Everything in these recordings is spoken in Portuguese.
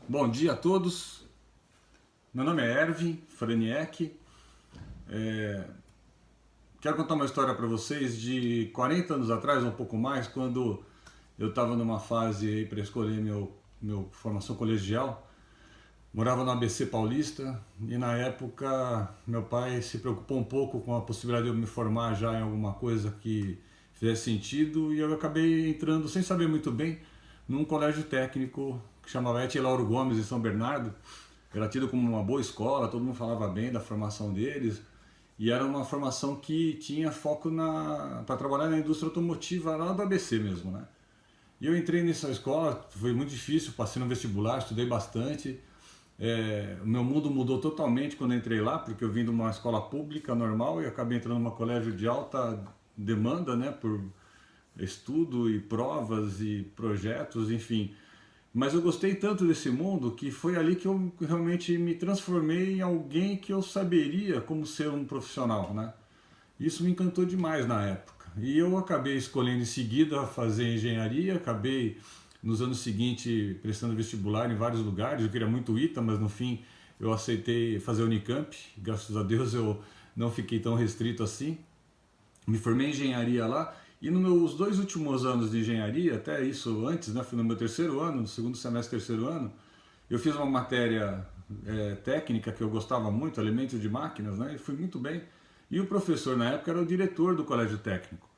Bom dia a todos, meu nome é Erwin Franiek. Quero contar uma história para vocês de 40 anos atrás, um pouco mais, quando eu estava numa fase para escolher meu formação colegial. Morava no ABC Paulista e na época meu pai se preocupou um pouco com a possibilidade de eu me formar já em alguma coisa que fizesse sentido, e eu acabei entrando sem saber muito bem num colégio técnico que chamava Et Lauro Gomes em São Bernardo. Era tido como uma boa escola, todo mundo falava bem da formação deles, e era uma formação que tinha foco para trabalhar na indústria automotiva lá do ABC mesmo, né? E eu entrei nessa escola, foi muito difícil, passei no vestibular, estudei bastante. O meu mundo mudou totalmente quando eu entrei lá, porque eu vim de uma escola pública normal e acabei entrando num colégio de alta demanda, né, por estudo e provas e projetos, enfim. Mas eu gostei tanto desse mundo que foi ali que eu realmente me transformei em alguém que eu saberia como ser um profissional, né? Isso me encantou demais na época. E eu acabei escolhendo em seguida fazer engenharia, acabei nos anos seguintes prestando vestibular em vários lugares. Eu queria muito o ITA, mas no fim eu aceitei fazer a Unicamp. Graças a Deus eu não fiquei tão restrito assim. Me formei em engenharia lá, e nos meus 2 últimos anos de engenharia, até isso antes, né, foi no meu terceiro ano, no segundo semestre, terceiro ano, eu fiz uma matéria técnica que eu gostava muito, elementos de máquinas, né, e fui muito bem. E o professor na época era o diretor do colégio técnico.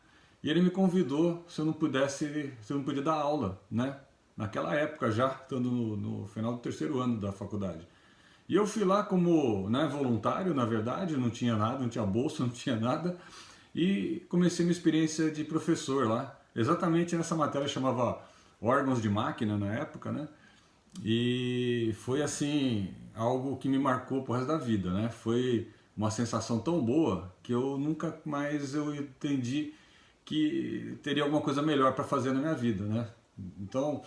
E ele me convidou se eu não podia dar aula, né? Naquela época já, estando no final do terceiro ano da faculdade. E eu fui lá como, né, voluntário, na verdade, não tinha nada, não tinha bolsa, não tinha nada. E comecei minha experiência de professor lá, exatamente nessa matéria, chamava órgãos de máquina na época, né? E foi assim, algo que me marcou pro resto da vida, né? Foi uma sensação tão boa que eu nunca mais eu entendi que teria alguma coisa melhor para fazer na minha vida, né? Então,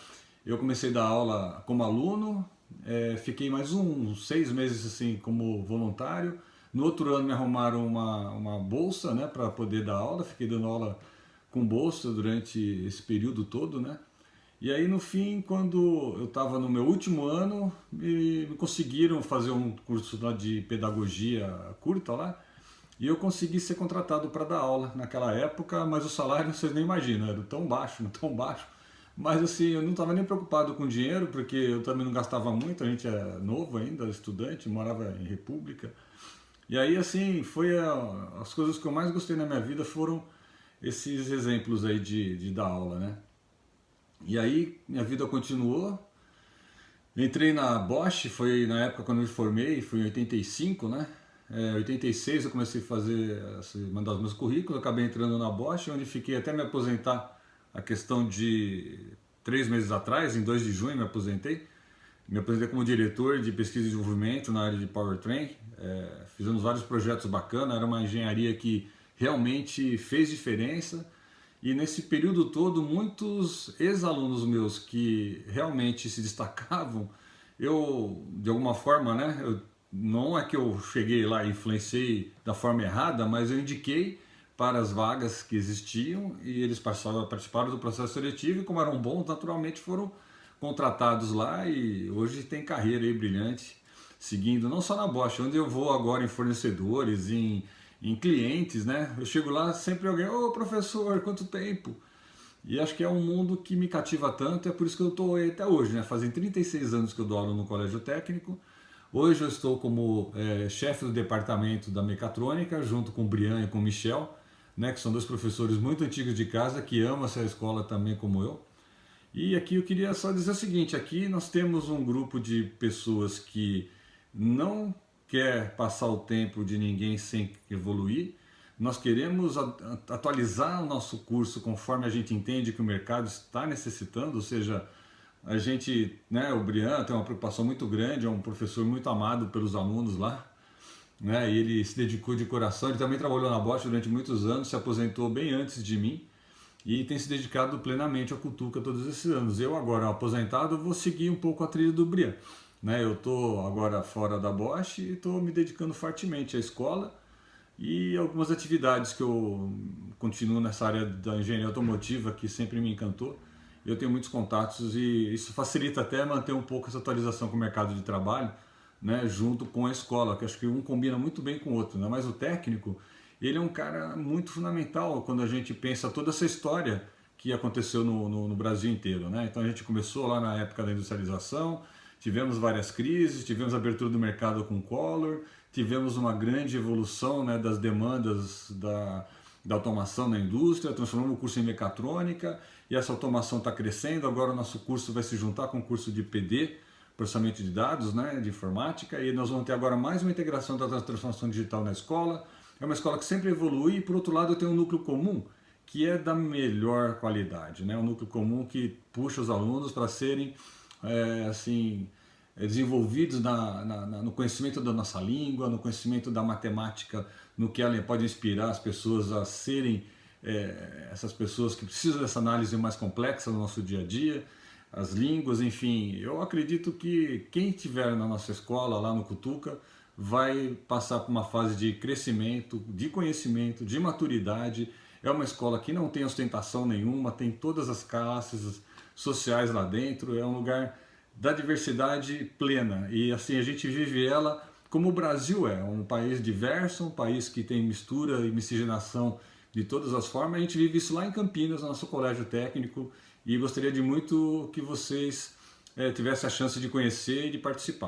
eu comecei a dar aula como aluno, fiquei mais uns 6 meses assim como voluntário. No outro ano me arrumaram uma bolsa, né, para poder dar aula. Fiquei dando aula com bolsa durante esse período todo, né? E aí no fim, quando eu estava no meu último ano, me conseguiram fazer um curso lá de pedagogia curta lá, e eu consegui ser contratado para dar aula naquela época, mas o salário vocês nem imaginam, era tão baixo, tão baixo. Mas assim, eu não estava nem preocupado com dinheiro, porque eu também não gastava muito, a gente é novo ainda, estudante, morava em república. E aí assim, as coisas que eu mais gostei na minha vida foram esses exemplos aí de dar aula, né? E aí minha vida continuou. Entrei na Bosch, foi na época quando eu me formei, foi em 85, né? Em 86 eu comecei a mandar os meus currículos, acabei entrando na Bosch, onde fiquei até me aposentar. A questão de 3 meses atrás, em 2 de junho me aposentei. Me aposentei como diretor de pesquisa e desenvolvimento na área de powertrain. Fizemos vários projetos bacanas, era uma engenharia que realmente fez diferença. E nesse período todo, muitos ex-alunos meus que realmente se destacavam, eu, de alguma forma, né, não é que eu cheguei lá e influenciei da forma errada, mas eu indiquei para as vagas que existiam e eles participaram do processo seletivo, e como eram bons, naturalmente foram contratados lá e hoje tem carreira aí brilhante, seguindo não só na Bosch, onde eu vou agora em fornecedores, em clientes, né? Eu chego lá, sempre alguém, ô professor, quanto tempo? E acho que é um mundo que me cativa tanto, é por isso que eu estou aí até hoje, né? Fazem 36 anos que eu dou aula no colégio técnico. Hoje eu estou como chefe do departamento da mecatrônica, junto com o Brian e com o Michel, né? Que são dois professores muito antigos de casa, que amam essa escola também como eu. E aqui eu queria só dizer o seguinte, aqui nós temos um grupo de pessoas que não quer passar o tempo de ninguém sem evoluir. Nós queremos atualizar o nosso curso conforme a gente entende que o mercado está necessitando, ou seja, a gente, né, o Brian tem uma preocupação muito grande, é um professor muito amado pelos alunos lá, né, e ele se dedicou de coração, ele também trabalhou na Bosch durante muitos anos, se aposentou bem antes de mim, e tem se dedicado plenamente à Cutuca todos esses anos. Eu agora, aposentado, vou seguir um pouco a trilha do Brian. Né? Eu estou agora fora da Bosch e estou me dedicando fortemente à escola e algumas atividades que eu continuo nessa área da engenharia automotiva que sempre me encantou. eu tenho muitos contatos e isso facilita até manter um pouco essa atualização com o mercado de trabalho, né, junto com a escola, que acho que um combina muito bem com o outro, né? Mas o técnico, ele é um cara muito fundamental quando a gente pensa toda essa história que aconteceu no Brasil inteiro, né? Então a gente começou lá na época da industrialização, tivemos várias crises, tivemos a abertura do mercado com o Collor, tivemos uma grande evolução, né, das demandas da automação na indústria, transformamos o curso em mecatrônica e essa automação está crescendo. Agora o nosso curso vai se juntar com o curso de PD, processamento de dados, né, de informática, e nós vamos ter agora mais uma integração da transformação digital na escola. É uma escola que sempre evolui e, por outro lado, tem um núcleo comum que é da melhor qualidade, né? Um núcleo comum que puxa os alunos para serem desenvolvidos no conhecimento da nossa língua, no conhecimento da matemática, no que ela pode inspirar as pessoas a serem essas pessoas que precisam dessa análise mais complexa no nosso dia a dia, as línguas, enfim. Eu acredito que quem estiver na nossa escola, lá no Cutuca, vai passar por uma fase de crescimento, de conhecimento, de maturidade. É uma escola que não tem ostentação nenhuma, tem todas as classes sociais lá dentro, é um lugar da diversidade plena e assim a gente vive ela como o Brasil é, um país diverso, um país que tem mistura e miscigenação de todas as formas. A gente vive isso lá em Campinas, no nosso colégio técnico, e gostaria de muito que vocês tivessem a chance de conhecer e de participar.